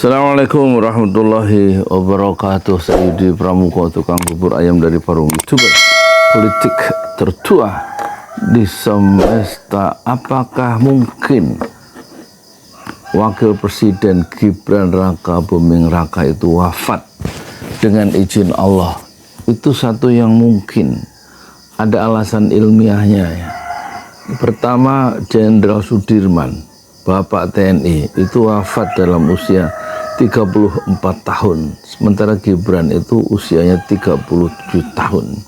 Assalamualaikum warahmatullahi wabarakatuh. Saya Yudi Pramuko, tukang bubur ayam dari Parung, YouTuber politik tertua di semesta. Apakah mungkin Wakil Presiden Gibran Raka Buming Raka itu wafat dengan izin Allah? Itu satu yang mungkin. Ada alasan ilmiahnya ya. Pertama, Jenderal Sudirman, Bapak TNI, itu wafat dalam usia 34 tahun. Sementara Gibran itu usianya 37 tahun.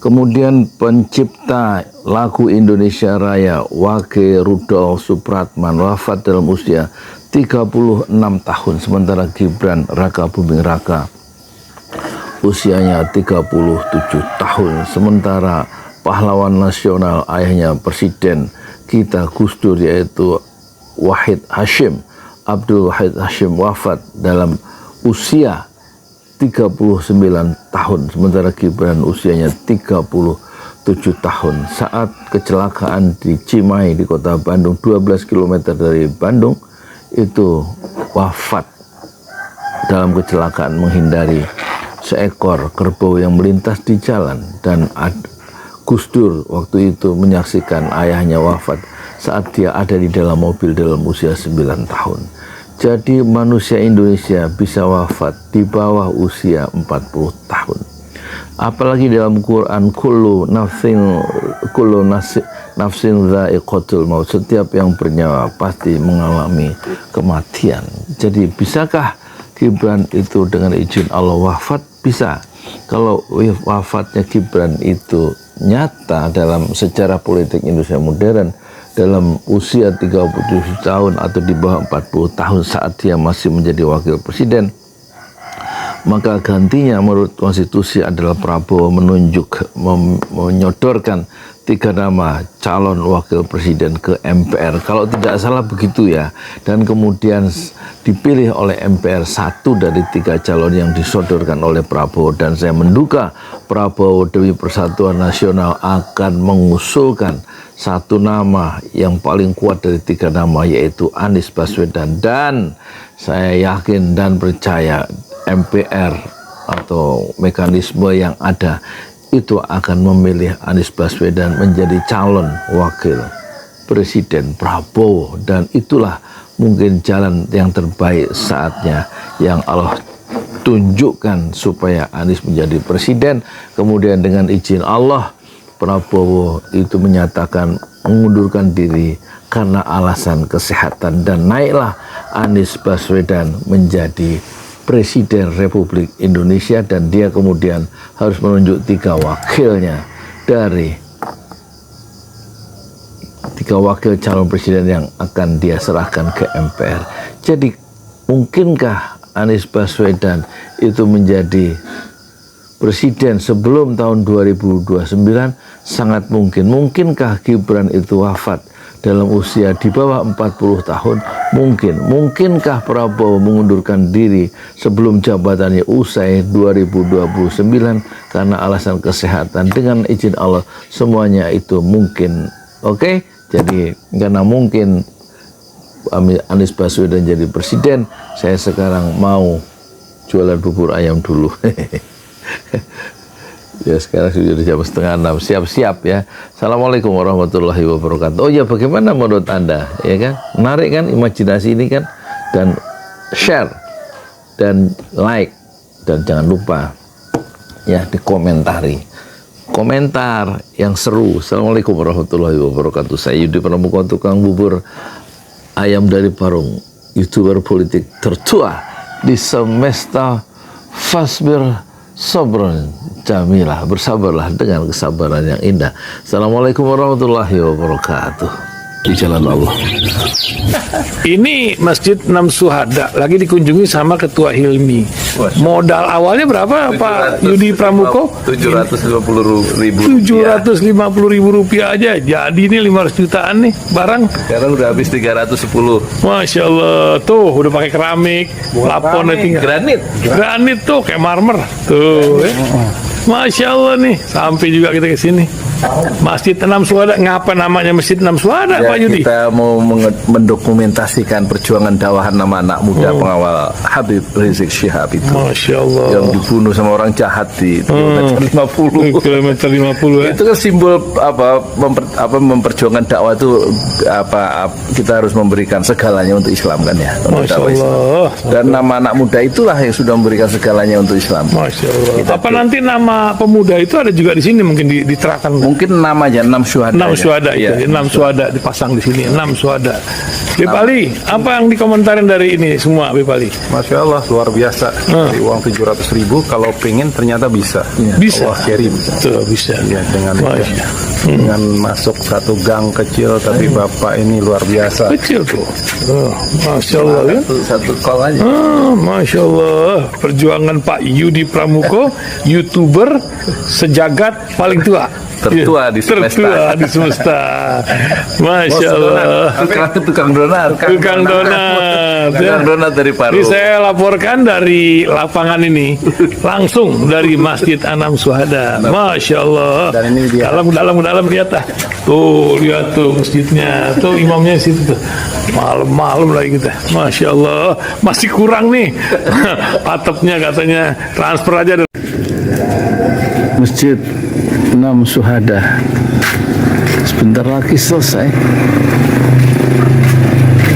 Kemudian pencipta lagu Indonesia Raya, Wage Rudolf Supratman, wafat dalam usia 36 tahun. Sementara Gibran Raka Buming Raka usianya 37 tahun. Sementara pahlawan nasional, ayahnya Presiden kita Gus Dur, yaitu Wahid Hasyim, Abdul Wahid Hasyim, wafat dalam usia 39 tahun. Sementara Gibran usianya 37 tahun. Saat kecelakaan di Cimahi di kota Bandung, 12 km dari Bandung, itu wafat dalam kecelakaan menghindari seekor kerbau yang melintas di jalan. Dan Gus Dur waktu itu menyaksikan ayahnya wafat saat dia ada di dalam mobil dalam usia 9 tahun. Jadi manusia Indonesia bisa wafat di bawah usia 40 tahun. Apalagi dalam Quran, kullu nafsin dha'iqatul maut, setiap yang bernyawa pasti mengalami kematian. Jadi bisakah Gibran itu dengan izin Allah wafat? Bisa. Kalau wafatnya Gibran itu nyata dalam sejarah politik Indonesia modern, dalam usia 37 tahun atau di bawah 40 tahun saat dia masih menjadi wakil presiden, maka gantinya menurut konstitusi adalah Prabowo menyodorkan 3 nama calon wakil presiden ke MPR. Kalau tidak salah begitu ya. Dan kemudian dipilih oleh MPR 1 dari 3 calon yang disodorkan oleh Prabowo. Dan saya menduga Prabowo demi Persatuan Nasional akan mengusulkan 1 nama yang paling kuat dari 3 nama, yaitu Anies Baswedan. Dan saya yakin dan percaya MPR atau mekanisme yang ada itu akan memilih Anies Baswedan menjadi calon wakil presiden Prabowo. Dan itulah mungkin jalan yang terbaik saatnya yang Allah tunjukkan supaya Anies menjadi presiden. Kemudian dengan izin Allah, Prabowo itu menyatakan mengundurkan diri karena alasan kesehatan, dan naiklah Anies Baswedan menjadi Presiden Republik Indonesia. Dan dia kemudian harus menunjuk 3 wakilnya dari 3 wakil calon presiden yang akan dia serahkan ke MPR. Jadi mungkinkah Anies Baswedan itu menjadi presiden sebelum tahun 2029? Sangat mungkin. Mungkinkah Gibran itu wafat dalam usia di bawah 40 tahun? Mungkin. Mungkinkah Prabowo mengundurkan diri sebelum jabatannya usai 2029 karena alasan kesehatan? Dengan izin Allah semuanya itu mungkin. Oke? Jadi karena mungkin Anies Baswedan jadi presiden, saya sekarang mau jualan bubur ayam dulu. Ya, sekarang sudah jam 5:30, siap-siap ya. Assalamualaikum warahmatullahi wabarakatuh. Oh ya, bagaimana menurut Anda? Ya kan, menarik kan imajinasi ini kan? Dan share dan like, dan jangan lupa ya dikomentari. Komentar yang seru. Assalamualaikum warahmatullahi wabarakatuh. Saya Yudi Pramuko, tukang bubur ayam dari Parung, YouTuber politik tertua di semesta. Fasbir sabran jamilah, bersabarlah dengan kesabaran yang indah. Assalamualaikum warahmatullahi wabarakatuh. Di jalan Allah. Ini Masjid 6 Syuhada lagi dikunjungi sama Ketua Hilmi. Modal awalnya berapa Pak Yudi Pramuko? 750.000. 750.000 rupiah aja. Jadi ini 500 jutaan nih barang. Sekarang udah habis 310. Masya Allah, tuh udah pakai keramik, plafon tinggal. Granit tuh kayak marmer. Tuh. Masya Allah nih, sampai juga kita ke sini. Masjid Enam Syuhada, ngapa namanya Masjid Enam Syuhada, Ya, Pak Yudi? kita mau mendokumentasikan perjuangan dakwah nama anak muda pengawal Habib Rizik Syihab itu Masya Allah. yang dibunuh sama orang jahat di kilometer 50. Kilometer 50 ya. Itu kan simbol memperjuangkan dakwah itu kita harus memberikan segalanya untuk Islam kan ya, untuk Masya dakwah Islam. Allah. Dan nama anak muda itulah yang sudah memberikan segalanya untuk Islam. Masya Allah. Kita Apa nanti nama pemuda itu ada juga di sini mungkin diterahkan? Mungkin namanya 6 syuhada. 6 syuhada itu, Iya. 6 syuhada dipasang di sini, 6 syuhada. Bip Ali, apa yang dikomentarin dari ini semua, Bip Ali? Masya Allah, luar biasa. Dari uang 700.000 kalau pengen ternyata bisa. Bisa. Allah kirim. Tuh, bisa. Ya, dengan masuk satu gang kecil, tapi Bapak ini luar biasa. Kecil tuh. Masya Allah ya. Satu call aja. Masya Allah, perjuangan Pak Yudi Pramuko, YouTuber sejagat paling tua. Tertua di semesta. Tertua di semesta. Masya Allah. Tukang donat. Tukang donat. Tukang donat dari Paru. Ini saya laporkan dari lapangan ini, langsung dari Masjid Anam Syuhada. Masya Allah. Dan ini dia. Dalam lihat ah. Tuh lihat tuh masjidnya, tuh imamnya di situ tuh. Malam-malam lagi kita. Masya Allah, masih kurang nih. Atapnya katanya transfer aja. Masjid 6 Syuhada sebentar lagi selesai.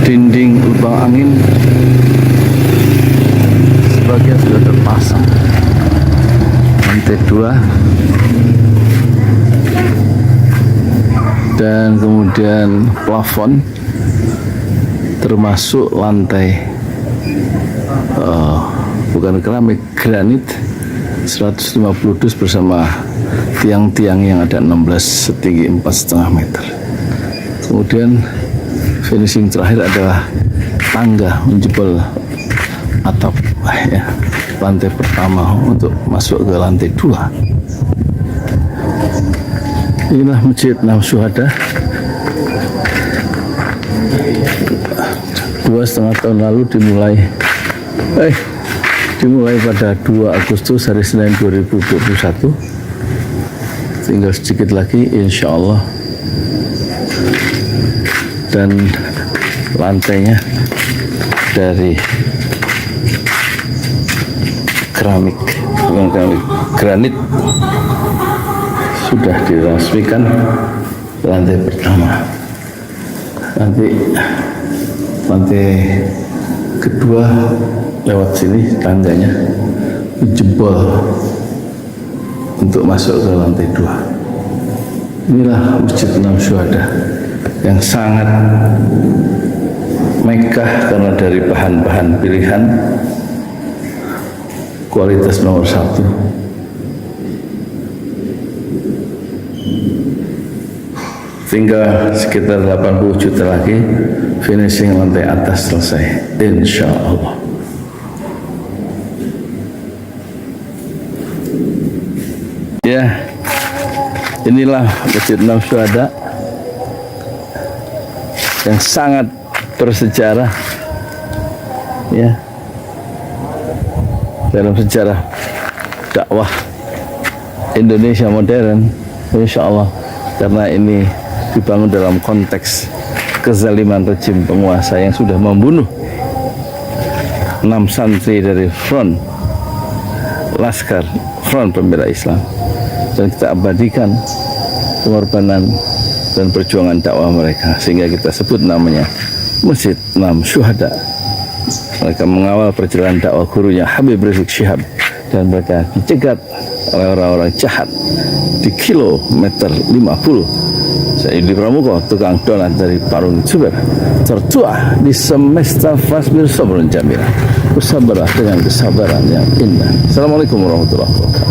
Dinding lubang angin sebagian sudah terpasang, lantai 2 dan kemudian plafon termasuk lantai bukan keramik, granit 150 dus bersama tiang-tiang yang ada 16 setinggi 4,5 meter. Kemudian finishing terakhir adalah tangga menjebol atap ya, lantai pertama untuk masuk ke lantai 2. Inilah Masjid 6 Syuhada. 2,5 tahun lalu dimulai pada 2 Agustus hari Senin 2021. Tinggal sedikit lagi insya Allah, dan lantainya dari keramik, bukan keramik, granit sudah diresmikan lantai pertama. Nanti lantai kedua lewat sini tangganya jebol untuk masuk ke lantai 2. Inilah Masjid 6 Syuhada yang sangat megah karena dari bahan-bahan pilihan kualitas nomor 1. Tinggal sekitar 80 juta lagi finishing lantai atas selesai insya Allah. Ya, inilah Masjid 6 Syuhada yang sangat bersejarah ya dalam sejarah dakwah Indonesia modern, insya Allah, karena ini dibangun dalam konteks kezaliman rejim penguasa yang sudah membunuh 6 santri dari front pembela Islam, dan kita abadikan pengorbanan dan perjuangan dakwah mereka sehingga kita sebut namanya Masjid 6 Syuhada. Mereka mengawal perjalanan dakwah gurunya Habib Rizik Syihab, dan mereka dicegat oleh orang-orang jahat di kilometer 50. Saya Yudi Pramuko, tukang donat dari Parung Juber, tertua di semesta Fasbir Sabrun Jamila. Bersabarlah dengan kesabaran yang indah. Assalamualaikum warahmatullahi wabarakatuh.